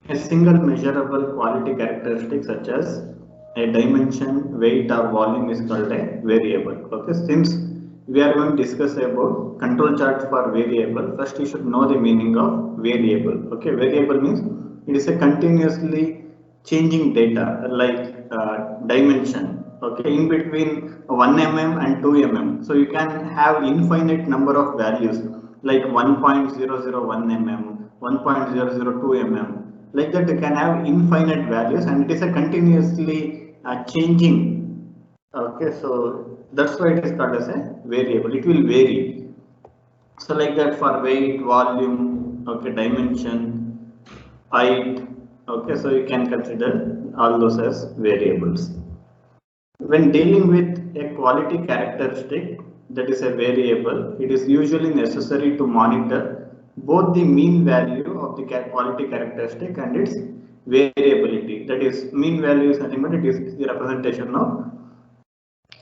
a single measurable quality characteristic such as a dimension, weight or volume is called a variable. Okay, since we are going to discuss about control chart for variable, first you should know the meaning of variable. Okay, variable means it is a continuously changing data like dimension. Okay, in between 1 mm and 2 mm. So you can have infinite number of values like 1.001 mm, 1.002 mm. Like that, you can have infinite values, and it is a continuously changing. Okay, so that's why it is called as a variable. It will vary. So like that for weight, volume, okay, dimension, height. Okay, so you can consider all those as variables. When dealing with a quality characteristic that is a variable, it is usually necessary to monitor both the mean value of the quality characteristic and its variability. That is, mean value is nothing but it is the representation of,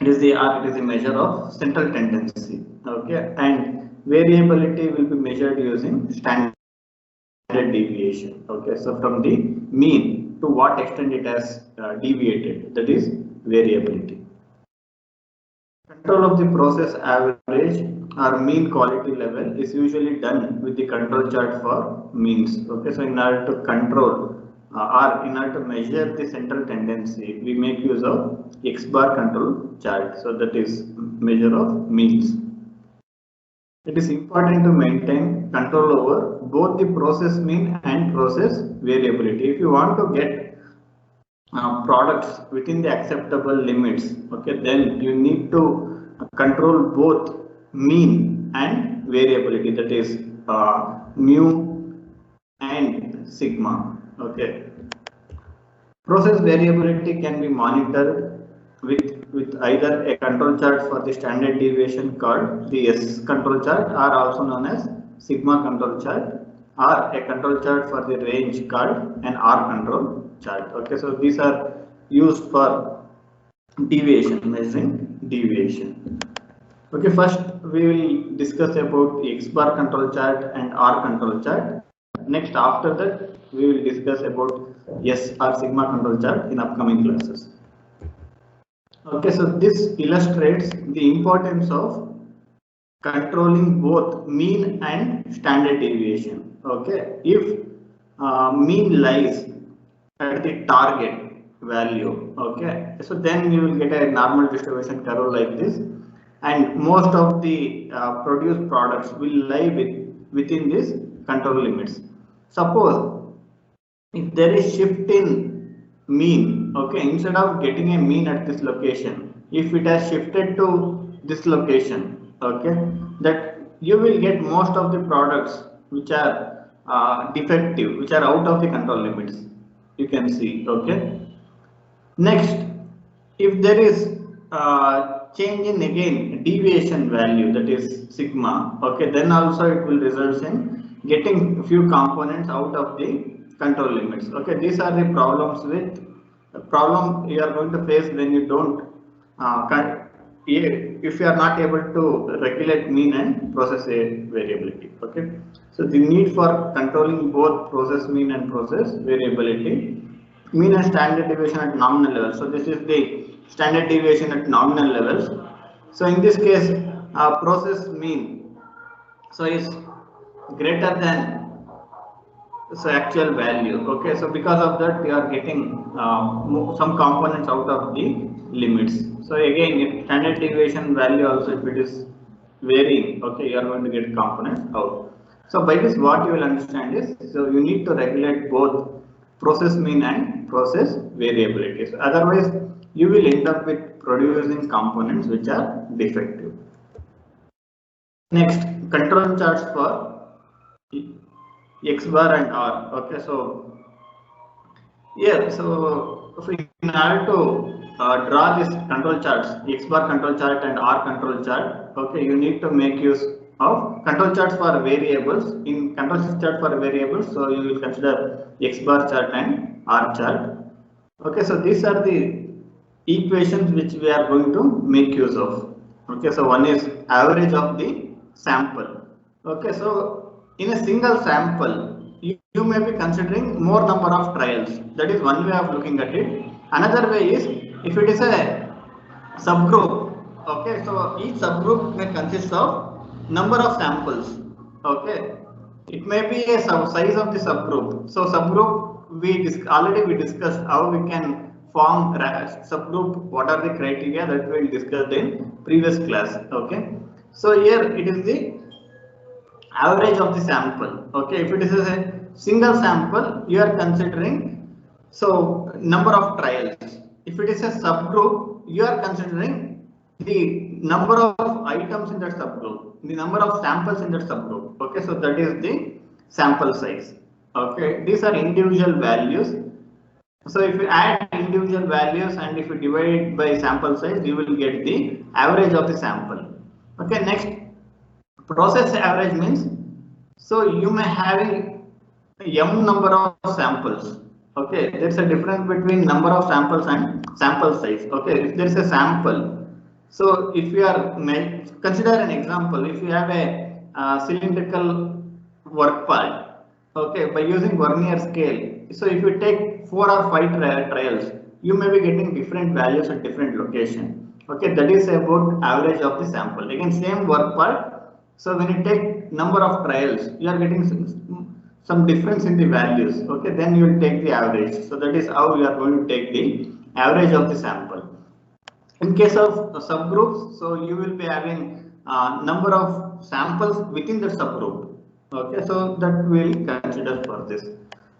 it is the measure of central tendency. Okay, and variability will be measured using standard deviation. Okay, so from the mean to what extent it has deviated, that is variability. Control of the process average or mean quality level is usually done with the control chart for means. Okay, so in order to control or in order to measure the central tendency, we make use of X bar control chart. So that is measure of means. It is important to maintain control over both the process mean and process variability. If you want to get products within the acceptable limits, okay, then you need to control both mean and variability, that is mu and sigma. Okay, process variability can be monitored with either a control chart for the standard deviation called the S control chart, or also known as sigma control chart, or a control chart for the range called an R control chart. Okay, so these are used for deviation, measuring deviation. Okay, first we will discuss about the X bar control chart and R control chart. Next, after that, we will discuss about S or sigma control chart in upcoming classes. Okay, so this illustrates the importance of controlling both mean and standard deviation. Okay, if mean lies at the target value, okay, so then you will get a normal distribution curve like this, and most of the produced products will lie within this control limits. Suppose if there is shift in mean, okay, instead of getting a mean at this location, if it has shifted to this location, okay, that you will get most of the products which are defective, which are out of the control limits, you can see. Okay, next, if there is change in again deviation value, that is sigma, okay, then also it will result in getting few components out of the control limits. Okay, these are the problems with problem you are going to face when you don't if you are not able to regulate mean and process variability. Okay, so the need for controlling both process mean and process variability, mean and standard deviation at nominal level. So this is the standard deviation at nominal levels. So in this case, process mean so is greater than so actual value. Okay, so because of that we are getting some components out of the limits. So again, if standard deviation value also, if it is varying, okay, you are going to get components out. So by this what you will understand is, so you need to regulate both process mean and process variability. So otherwise you will end up with producing components which are defective. Next, control charts for X bar and R. Okay, so yeah, so in order to draw this control charts, X bar control chart and R control chart, okay, you need to make use of control charts for variables. In control chart for variables, so you will consider X bar chart and R chart. Okay, so these are the equations which we are going to make use of. Okay, so one is average of the sample. Okay, so in a single sample, you may be considering more number of trials. That is one way of looking at it. Another way is if it is a subgroup. Okay, so each subgroup may consist of number of samples. Okay, it may be a size of the subgroup. So subgroup already we discussed how we can form subgroup. What are the criteria that we discussed in previous class. Okay, so here it is the average of the sample. Okay, if it is a single sample, you are considering so number of trials. If it is a subgroup, you are considering the number of items in that subgroup, the number of samples in that subgroup. Okay, so that is the sample size. Okay, these are individual values. So if you add individual values and if you divide it by sample size, you will get the average of the sample. Okay, next, process average means so you may having m number of samples. Okay, there's a difference between number of samples and sample size. Okay, if there's a sample, so if you are consider an example, if you have a cylindrical work part, okay, by using vernier scale, so if you take 4 or 5 trials, you may be getting different values at different location. Okay, that is about average of the sample. Again, same work part. So when you take number of trials, you are getting some difference in the values. Okay, then you will take the average. So that is how you are going to take the average of the sample. In case of subgroups, so you will be having number of samples within the subgroup. Okay, so that we will consider for this.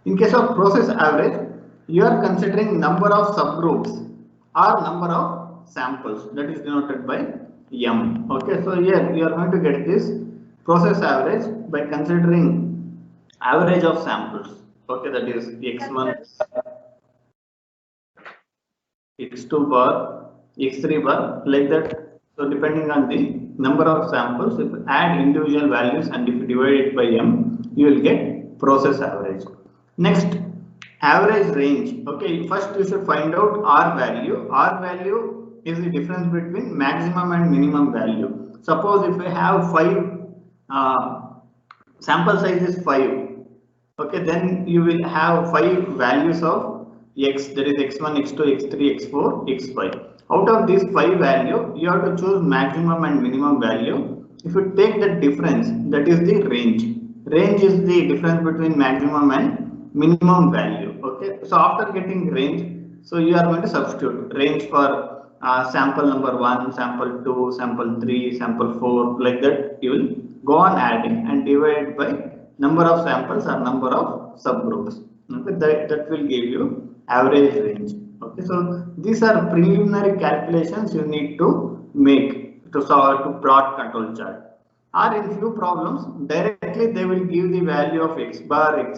In case of process average, you are considering number of subgroups or number of samples, that is denoted by M. Okay, so here you are going to get this process average by considering average of samples. Okay, that is x1, x2 bar, x3 bar, like that. So depending on the number of samples, if you add individual values and if you divide it by M, you will get process average. Next, average range. Okay, first you should find out R value. R value is the difference between maximum and minimum value. Suppose if we have 5 sample size is 5, okay, then you will have 5 values of x, that is x1, x2, x3, x4, x5. Out of these 5 value, you have to choose maximum and minimum value. If you take the difference, that is the range. Range is the difference between maximum and minimum value. Okay, so after getting range, so you are going to substitute range for sample number 1, sample 2, sample 3, sample 4, like that. You will go on adding and divide by number of samples or number of subgroups. Okay, that will give you average range. Okay, so these are preliminary calculations you need to make to solve to plot control chart. Or in few problems, directly they will give the value of x bar,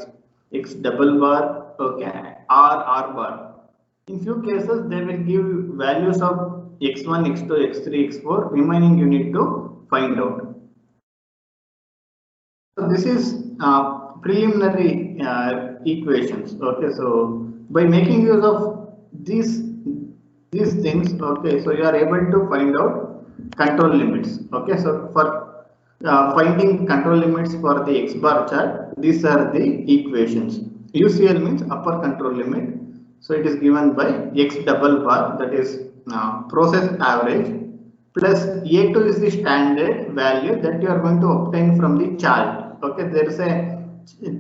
x double bar, okay, r bar. In few cases, they will give values of x1, x2, x3, x4. Remaining you need to find out. So this is preliminary equations. Okay, so by making use of these things, okay, so you are able to find out control limits. Okay, so for finding control limits for the x bar chart, these are the equations. UCL means upper control limit. So it is given by x double bar, that is process average, plus A2 is the standard value that you are going to obtain from the chart. Okay, there is a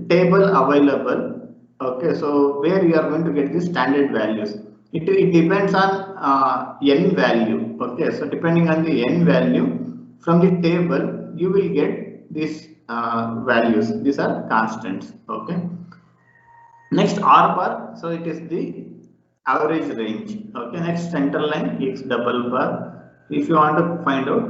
table available. Okay, so where you are going to get the standard values. It depends on n value. Okay, so depending on the n value from the table, you will get these values. These are constants. Okay. Next R bar, so it is the average range. Okay, next center line x double bar. If you want to find out,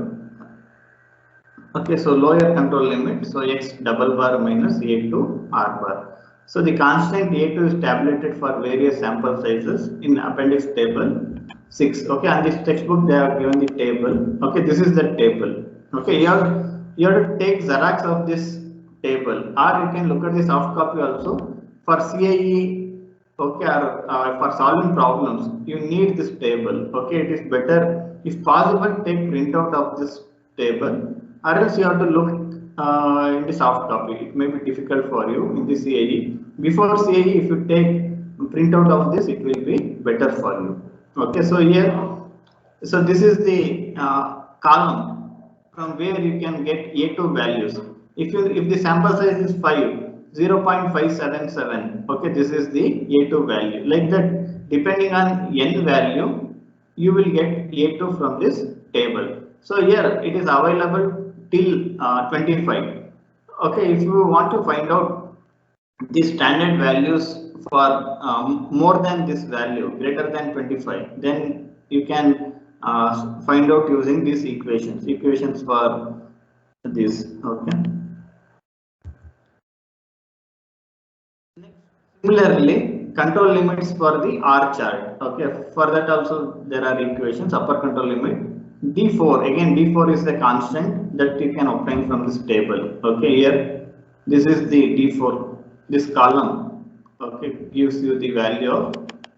okay, so lower control limit, so x double bar minus A2 R bar. So the constant A2 is tabulated for various sample sizes in appendix table 6. Okay, on this textbook they have given the table. Okay, this is the table. Okay, you have to take Xerox of this table, or you can look at the soft copy also. For CIE, okay, or for solving problems, you need this table. Okay, it is better if possible take printout of this table, or else you have to look in the soft copy. It may be difficult for you in the CIE. Before CIE, if you take printout of this, it will be better for you. Okay, so here, so this is the column from where you can get A2 values. If the sample size is 0.577, okay, this is the A2 value. Like that, depending on n value, you will get A2 from this table. So here it is available till 25. Okay, if you want to find out the standard values for more than this value, greater than 25, then you can find out using these equations for this. Okay. Similarly, control limits for the R chart. Okay, for that also there are equations. Upper control limit D4. Again, D4 is the constant that you can obtain from this table. Okay, here this is the D4. This column, okay, gives you the value of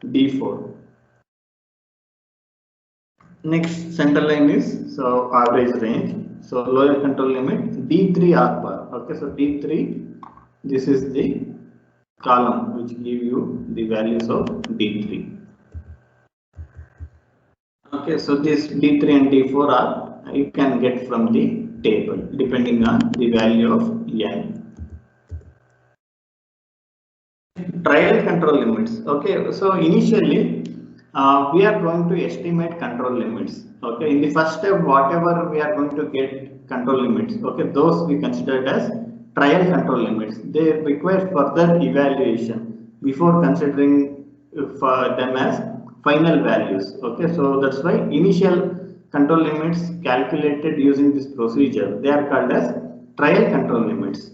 D4. Next center line is so average range. So lower control limit D3 R bar. Okay, so D3. This is the column which give you the values of D3. Okay, so this D3 and D4 are you can get from the table depending on the value of n. Trial control limits. Okay, so initially we are going to estimate control limits. Okay, in the first step, whatever we are going to get control limits, okay, those we considered as trial control limits. They require further evaluation before considering them as final values. Okay, so that's why initial control limits calculated using this procedure, they are called as trial control limits.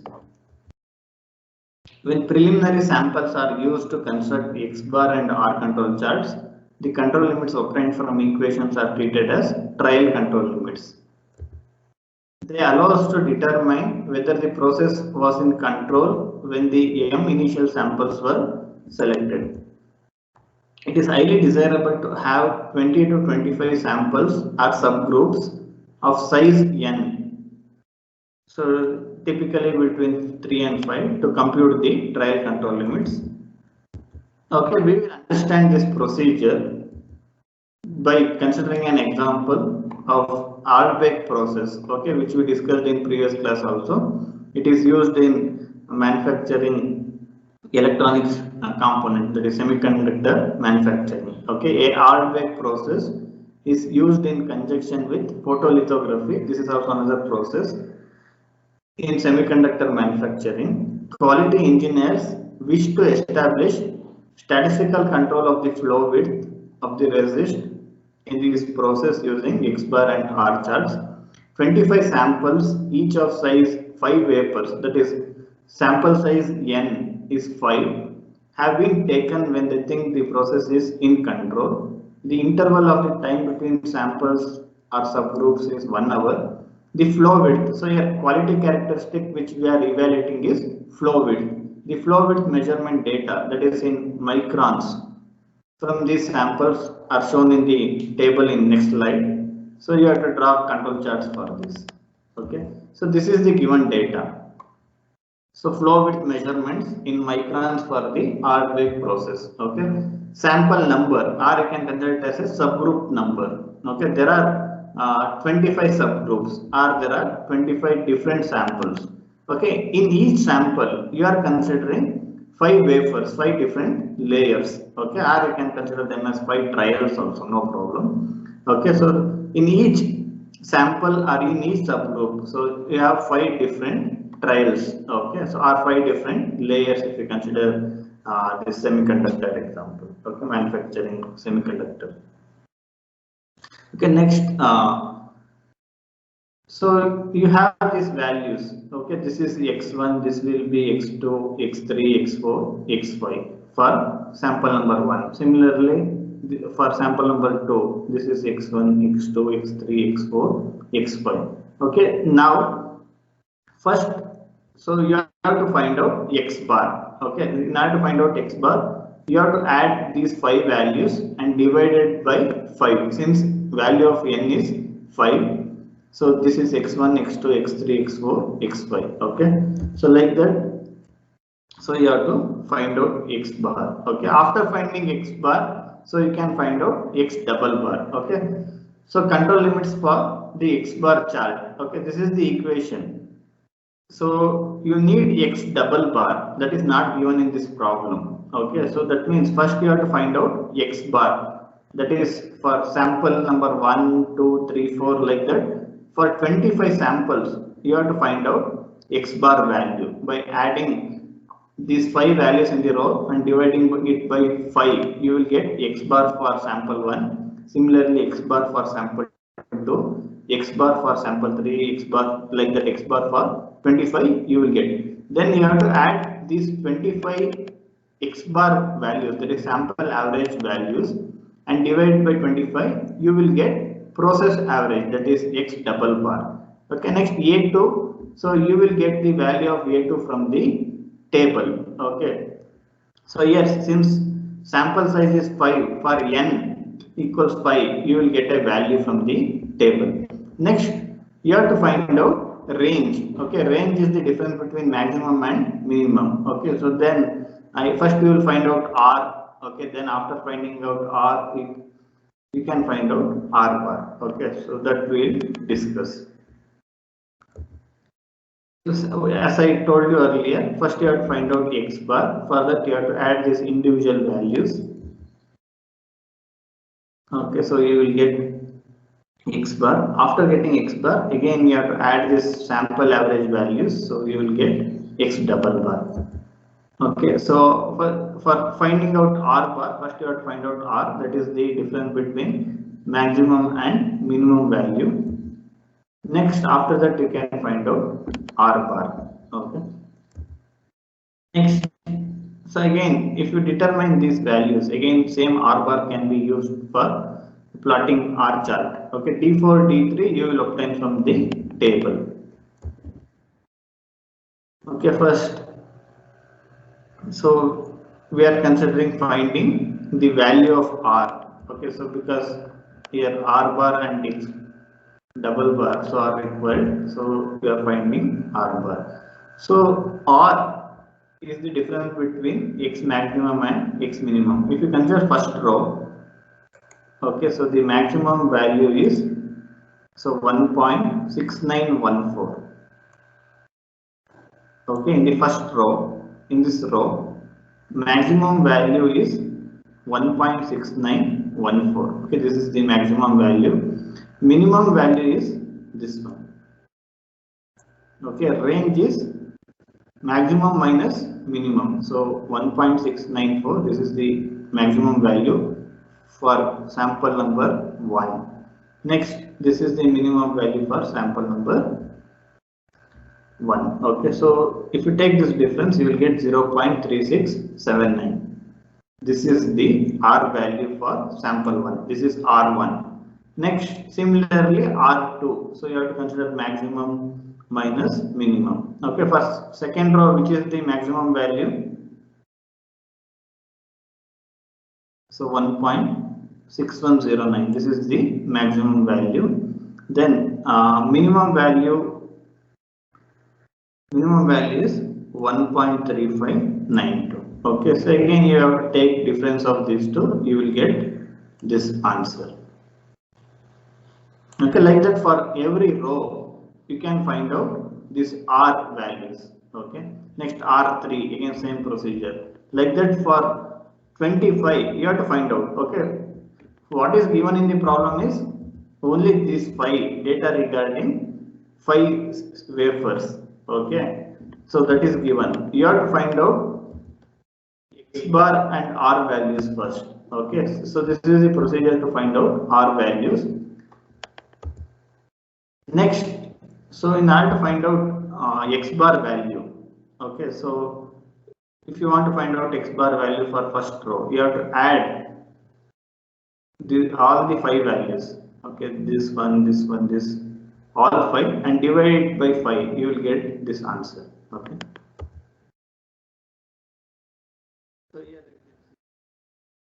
When preliminary samples are used to construct X bar and R control charts, the control limits obtained from equations are treated as trial control limits. They allow us to determine whether the process was in control when the M initial samples were selected. It is highly desirable to have 20 to 25 samples or subgroups of size n. So typically between 3 and 5 to compute the trial control limits. Okay, we will understand this procedure by considering an example of Ardbeg process, okay, which we discussed in previous class also. It is used in manufacturing electronics component, that is semiconductor manufacturing. Okay, a Ardbeg process is used in conjunction with photolithography. This is also another process in semiconductor manufacturing. Quality engineers wish to establish statistical control of the flow width of the resist in this process using X bar and R charts. 25 samples, each of size 5 wafers, that is sample size n is 5, have been taken when they think the process is in control. The interval of the time between samples or subgroups is 1 hour. The flow width, so here quality characteristic which we are evaluating is flow width. The flow width measurement data, that is in microns, from these samples are shown in the table in next slide. So you have to draw control charts for this. Okay, so this is the given data. So flow width measurements in microns for the Ardbeg process. Okay, sample number, or you can consider it as a subgroup number. Okay, there are 25 subgroups, or there are 25 different samples. Okay, in each sample you are considering 5 wafers, 5 different layers. Okay, or you can consider them as 5 trials also, no problem. Okay, so in each sample or in each subgroup, so you have 5 different trials. Okay, so are 5 different layers if you consider this semiconductor example. Okay, manufacturing semiconductor. Okay, next. So you have these values. Okay, this is x1, this will be x2, x3, x4, x5 for sample number 1. Similarly, for sample number 2, this is x1, x2, x3, x4, x5. Okay, now first, so you have to find out x bar. Okay, in order to find out x bar, you have to add these 5 values and divide it by 5. Since value of n is 5, So this is x1, x2, x3, x4, x5. Okay. So like that. So you have to find out x bar. Okay. After finding x bar, so you can find out x double bar. Okay. So control limits for the x bar chart. Okay. This is the equation. So you need x double bar, that is not given in this problem. Okay, so that means first you have to find out x bar, that is for sample number 1, 2, 3, 4 like that. For 25 samples you have to find out x bar value by adding these 5 values in the row and dividing it by 5. You will get x bar for sample 1, similarly x bar for sample 2, x bar for sample 3, x bar like that, x bar for 25 you will get. Then you have to add these 25 x bar values, that is sample average values, and divide by 25, you will get process average, that is x double bar. Okay, next A2, so you will get the value of A2 from the table. Okay, so yes, since sample size is 5, for n equals 5, you will get a value from the table. Next, you have to find out range. Okay, range is the difference between maximum and minimum. Okay, so then first you will find out R. Okay, then after finding out R, you can find out R bar. Okay, so that we will discuss. As I told you earlier, first you have to find out x bar. For that you have to add these individual values. Okay, so you will get x bar. After getting x bar, again you have to add this sample average values. So you will get x double bar. Okay, so for finding out R bar, first you have to find out R, that is the difference between maximum and minimum value. Next, after that you can find out R bar. Okay. Next, so again, if you determine these values, again same R bar can be used for plotting R chart. Okay, D4, D3 you will obtain from the table. Okay, first, so we are considering finding the value of R. Okay, so because here R bar and X double bar so are required, so we are finding R bar. So R is the difference between X maximum and X minimum. If you consider first row, okay, so the maximum value is 1.6914. Okay, in the first row, in this row, maximum value is 1.6914. Okay, this is the maximum value. Minimum value is this one. Okay, range is maximum minus minimum. So 1.694. This is the maximum value for sample number 1. Next, this is the minimum value for sample number 1. Okay, so if you take this difference, you will get 0.3679. This is the R value for sample 1. This is R1. Next, similarly R2. So you have to consider maximum minus minimum. Okay, for second row, which is the maximum value? So 1.6109. This is the maximum value. Then minimum value is 1.3592. Okay, so again you have to take difference of these two, you will get this answer. Okay, like that for every row you can find out these R values. Okay, next R3, again same procedure. Like that for 25 you have to find out. Okay, what is given in the problem is only these 5 data regarding 5 wafers. Okay, so that is given. You have to find out X bar and R values first. Okay, so this is the procedure to find out R values. Next, so in order to find out X bar value, okay, so if you want to find out X bar value for first row, you have to add all the 5 values. Okay, this one, this, all 5, and divide it by 5, you will get this answer. Okay.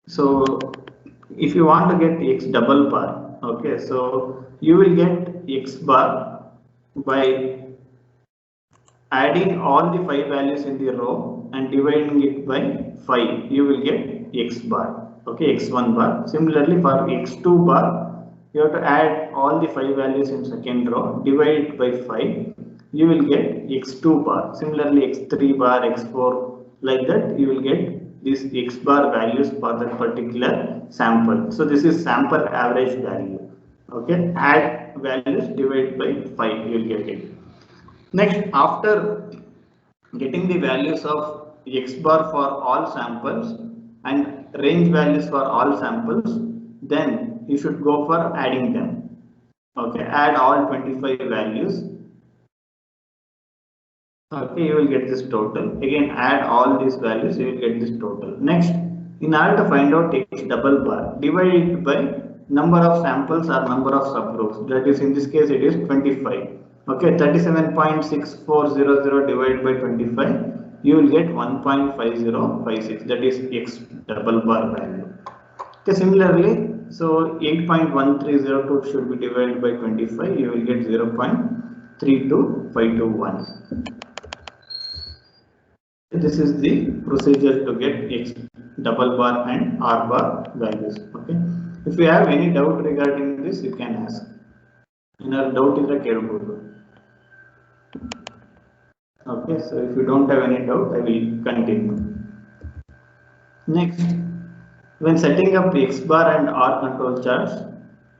So if you want to get X double bar, okay, so you will get x bar by adding all the 5 values in the row and dividing it by 5. You will get x bar. Okay, x1 bar. Similarly, for x2 bar, you have to add all the 5 values in second row, divide it by 5. You will get x2 bar. Similarly, x3 bar, x4, like that, you will get these x bar values for that particular sample. So this is sample average value. Okay, add values, divide by 5, you will get it. Next, after getting the values of x bar for all samples and range values for all samples, then you should go for adding them. Okay, add all 25 values. Okay, you will get this total. Again, add all these values, you will get this total. Next, in order to find out x double bar, divide it by number of samples or number of subgroups. That is, in this case, it is 25. Okay, 37.6400 divided by 25, you will get 1.5056. That is x double bar value. Okay, similarly, so 8.1302 should be divided by 25, you will get 0.32521. This is the procedure to get x double bar and r bar values. Okay, if you have any doubt regarding this, you can ask. Inner doubt is a careful. Okay, so if you don't have any doubt, I will continue. Next, when setting up x bar and r control charts,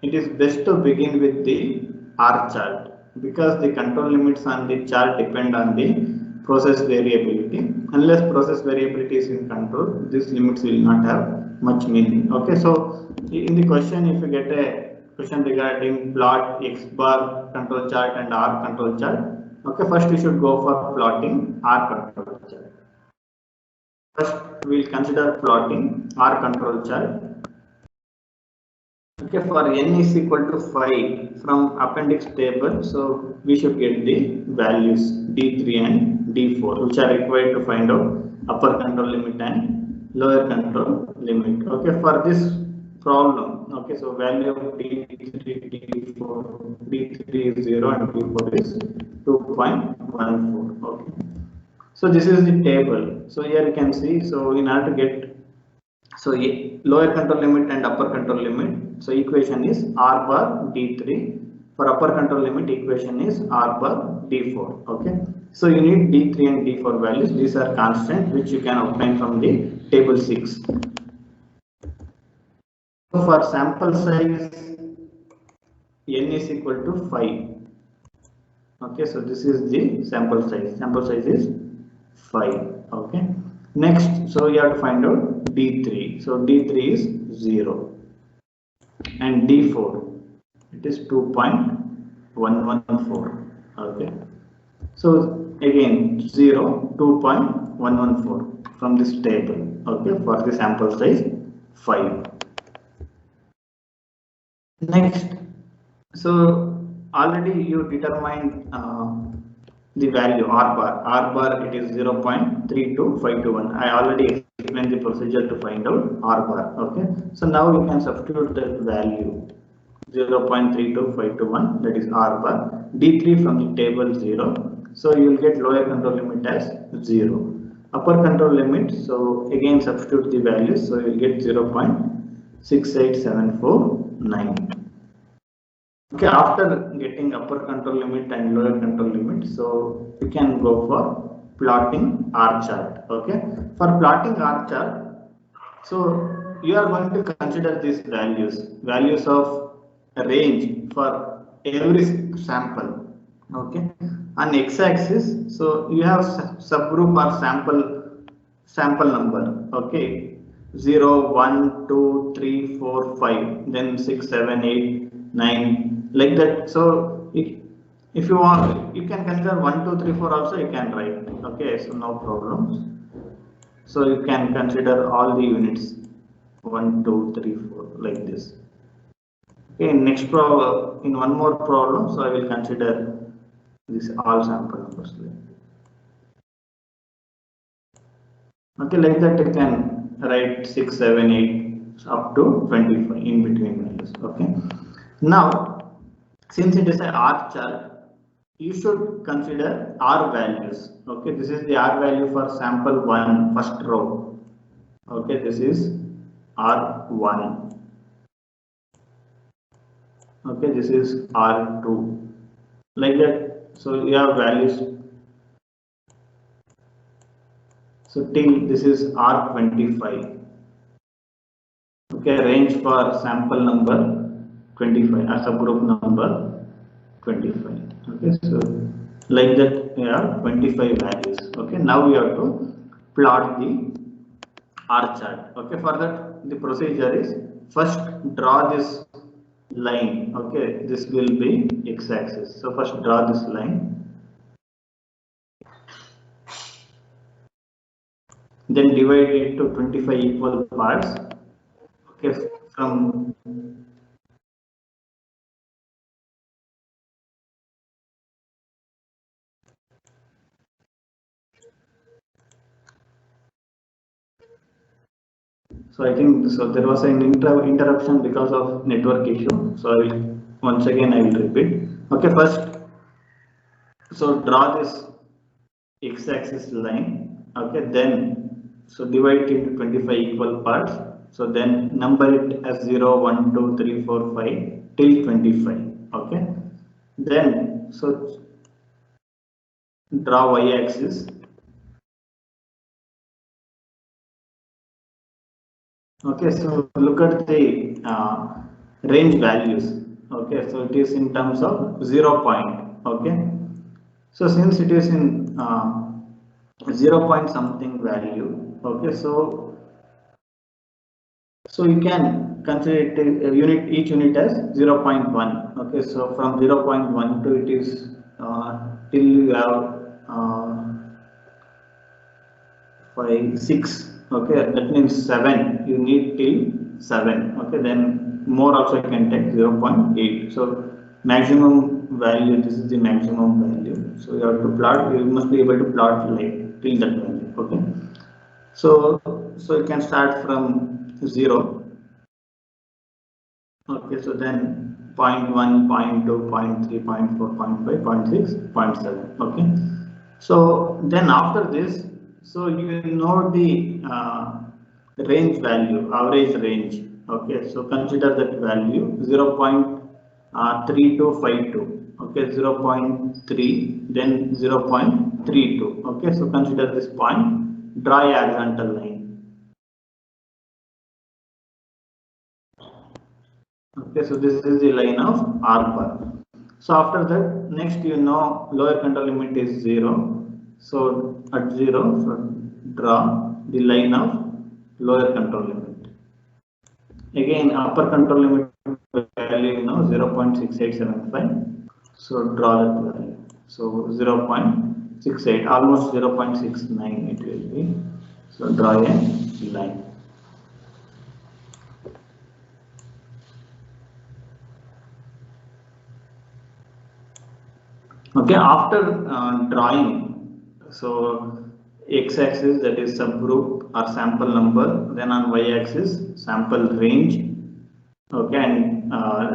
it is best to begin with the r chart because the control limits on the chart depend on the process variability. Unless process variability is in control, these limits will not have much meaning. Okay, so in the question, if you get a question regarding plot x bar control chart and r control chart, okay, first you should go for plotting r control chart. First, we will consider plotting r control chart. Okay, for n is equal to 5 from appendix table, so we should get the values d3 and d4, which are required to find out upper control limit and lower control limit. Okay, for this problem, okay, so value of d3, d4, d3 is 0 and d4 is 2.14. Okay, so this is the table. So here you can see, so in order to get lower control limit and upper control limit, so equation is r bar d3. For upper control limit, equation is r bar d4. Okay, so you need d3 and d4 values. These are constant which you can obtain from the table 6. So for sample size, n is equal to 5. Okay, so this is the sample size. Sample size is 5. Okay, next, so you have to find out d3. So d3 is 0 and d4, it is 2.114. Okay, so again 0, 2.114 from this table. Okay, for the sample size 5. Next, so already you determined the value r bar. R bar, it is 0.32521. I already explained the procedure to find out r bar. Okay, so now you can substitute that value 0.32521, that is r bar. D3 from the table 0, so you will get lower control limit as 0. Upper control limit, so again substitute the values, so you will get 0.68749. Okay, after getting upper control limit and lower control limit, so you can go for plotting R chart. Okay, for plotting R chart, so you are going to consider these values of a range for every sample. Okay, on x-axis, so you have subgroup or sample number. Okay, 0, 1, 2, 3, 4, 5, then 6, 7, 8, 9. Like that. So if you want, you can consider 1, 2, 3, 4 also you can write. Okay, so no problems. So you can consider all the units 1, 2, 3, 4 like this. Okay, next problem, in one more problem, so I will consider this all sample numbers. Okay, like that you can write 6, 7, 8 up to 25 in between values. Okay, now Since it is a R chart, you should consider R values. Okay, this is the R value for sample 1, first row. Okay, this is R1. Okay, this is R2. Like that. So you have values. So till this is R25. Okay, range for sample number 25 as a group number 25. Okay, so like that we have 25 values. Okay, now we have to plot the R chart. Okay, for that the procedure is first draw this line. Okay, this will be x-axis. So first draw this line. Then divide it to 25 equal parts. Okay, from so I think so there was an interruption because of network issue. So once again I will repeat. Okay, first so draw this x-axis line. Okay, then so divide it into 25 equal parts. So then number it as 0, 1, 2, 3, 4, 5 till 25. Okay, then so draw y-axis. Okay, so look at the range values. Okay, so it is in terms of 0 point. Okay, so since it is in 0 point something value. Okay, so you can consider it each unit as 0 0.1. Okay, so from 0 0.1 to it is till you have 5, 6. Okay, that means 7. You need till 7. Okay, then more also you can take 0 0.8. So maximum value, this is the maximum value. So you have to plot, you must be able to plot like till that value. Okay, so you can start from 0. Okay, so then 0 0.1, 0 0.2, 0 0.3, 0 0.4, 0 0.5, 0.6, 0.7. Okay, so then after this, so you know the range value, average range. Okay, so consider that value 0 0.3252. Okay, 0 0.3, then 0 0.32. Okay, so consider this point, draw a horizontal line. Okay, so this is the line of R bar. So after that, next you know lower control limit is 0. So at 0, so draw the line of lower control limit. Again, upper control limit value you know 0.6875. So draw that value. So 0.68, almost 0.69 it will be. So draw a line. Okay, after drawing, so x-axis that is subgroup or sample number, then on y-axis sample range. Okay, and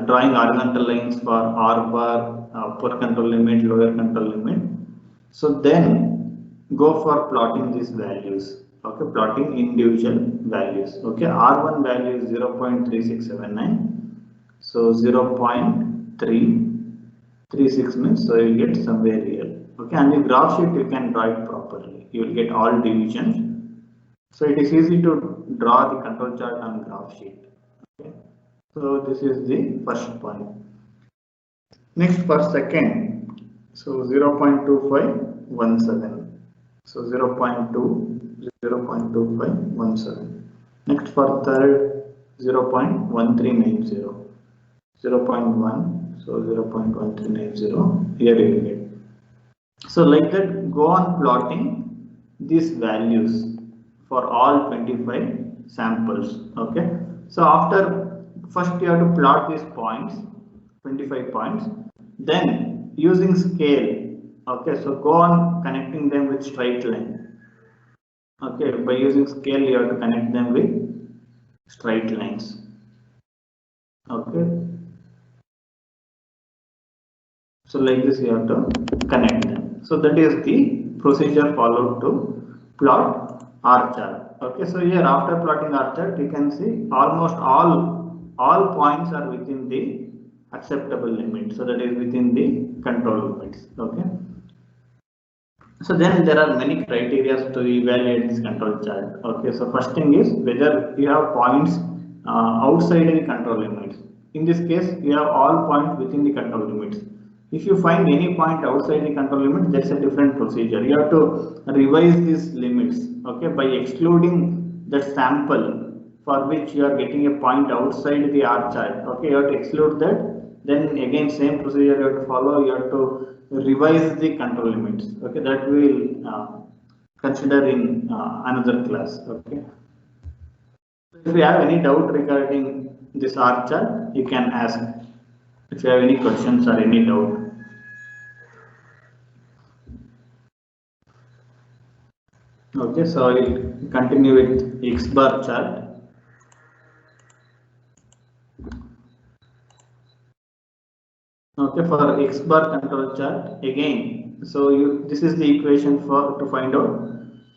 drawing horizontal lines for R bar, upper control limit, lower control limit. So then go for plotting these values. Okay, plotting individual values. Okay, R1 value is 0.3679. So 0.336 means so you get somewhere here. Okay, and the graph sheet you can draw it properly. You will get all divisions. So it is easy to draw the control chart on graph sheet. Okay. So this is the first point. Next for second, so 0.2517. So 0.2, 0.2517. Next for third, 0.1390. 0.1, so 0.1390. Here you will get. So like that, go on plotting these values for all 25 samples. Okay. So after first you have to plot these points, 25 points. Then using scale. Okay. So go on connecting them with straight line. Okay. By using scale, you have to connect them with straight lines. Okay. So like this you have to connect them. So that is the procedure followed to plot R chart. Okay, so here after plotting R chart you can see almost all points are within the acceptable limit. So that is within the control limits. Okay. So then there are many criteria to evaluate this control chart. Okay, so first thing is whether you have points outside the control limits. In this case, you have all points within the control limits. If you find any point outside the control limit, that's a different procedure. You have to revise these limits, okay, by excluding the sample for which you are getting a point outside the R chart. Okay, you have to exclude that. Then again, same procedure you have to follow. You have to revise the control limits. Okay, that we will consider in another class. Okay. If you have any doubt regarding this R chart, you can ask. If you have any questions or any doubt. Okay, so I will continue with X bar chart. Okay, for X bar control chart again. So this is the equation for to find out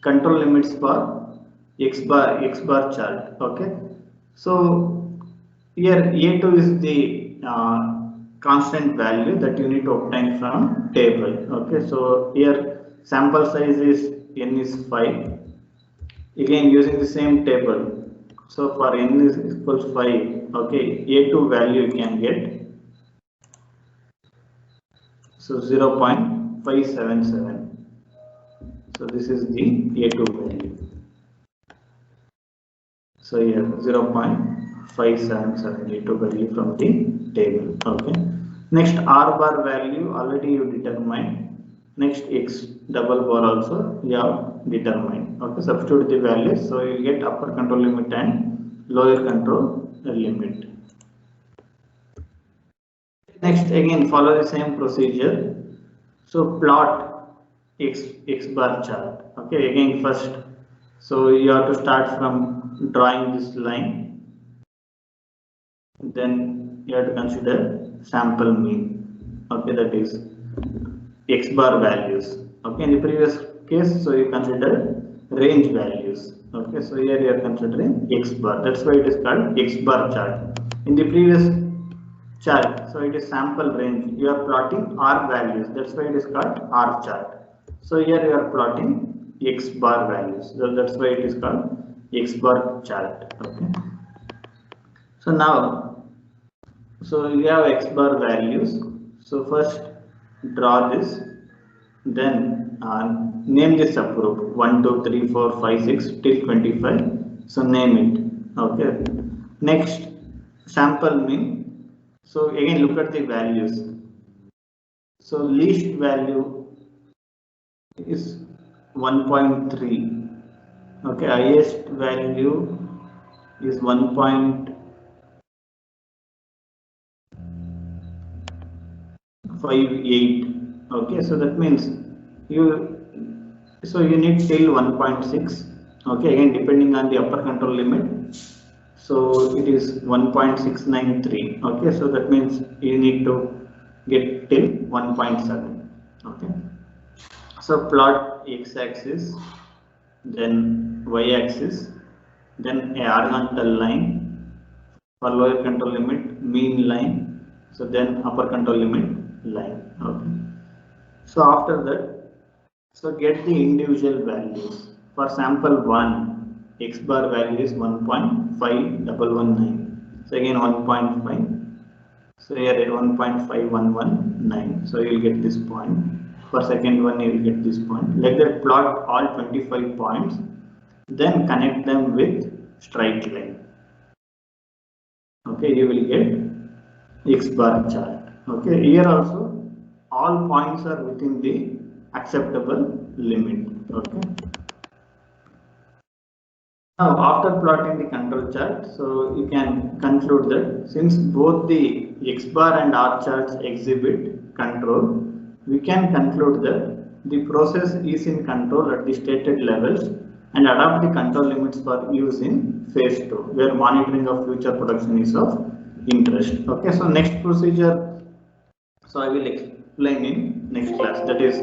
control limits for X bar chart. Okay, so here A2 is the constant value that you need to obtain from table. Okay, so here sample size is n is 5. Again using the same table. So for n is equals 5. Okay, A2 value you can get. So 0.577. So this is the A2 value. So here 0.577 A2 value from the table. Okay. Next R bar value already you determined. Next X double bar also you have determined. Okay. Substitute the values. So you get upper control limit and lower control limit. Next again follow the same procedure. So plot X bar chart. Okay, again first, so you have to start from drawing this line. Then you have to consider sample mean. Okay, that is X bar values. Okay, in the previous case, so you consider range values. Okay, so here you are considering X bar. That's why it is called X bar chart. In the previous chart, so it is sample range. You are plotting R values. That's why it is called R chart. So here you are plotting X bar values. So that's why it is called X bar chart. Okay. So now, so you have X bar values. So first draw this. Then name this subgroup 1, 2, 3, 4, 5, 6 till 25. So name it. Okay. Next sample mean. So again look at the values. So least value is 1.3. Okay, highest value is 1.58. Okay, so that means you need till 1.6. Okay, again depending on the upper control limit. So it is 1.693. Okay, so that means you need to get till 1.7. Okay, so plot x-axis, then y-axis, then a horizontal line for lower control limit, mean line, so then upper control limit line. Okay, so after that, so get the individual values. For sample 1, X bar value is 1.5119. So again 1.5. So here 1.5119. So you will get this point. For second one you will get this point. Like that plot all 25 points. Then connect them with straight line. Okay, you will get X bar chart. Okay, here also all points are within the acceptable limit. Okay. Now, after plotting the control chart, so you can conclude that since both the X bar and R charts exhibit control, we can conclude that the process is in control at the stated levels and adopt the control limits for use in phase 2, where monitoring of future production is of interest. Okay, so next procedure, so I will explain in next class. That is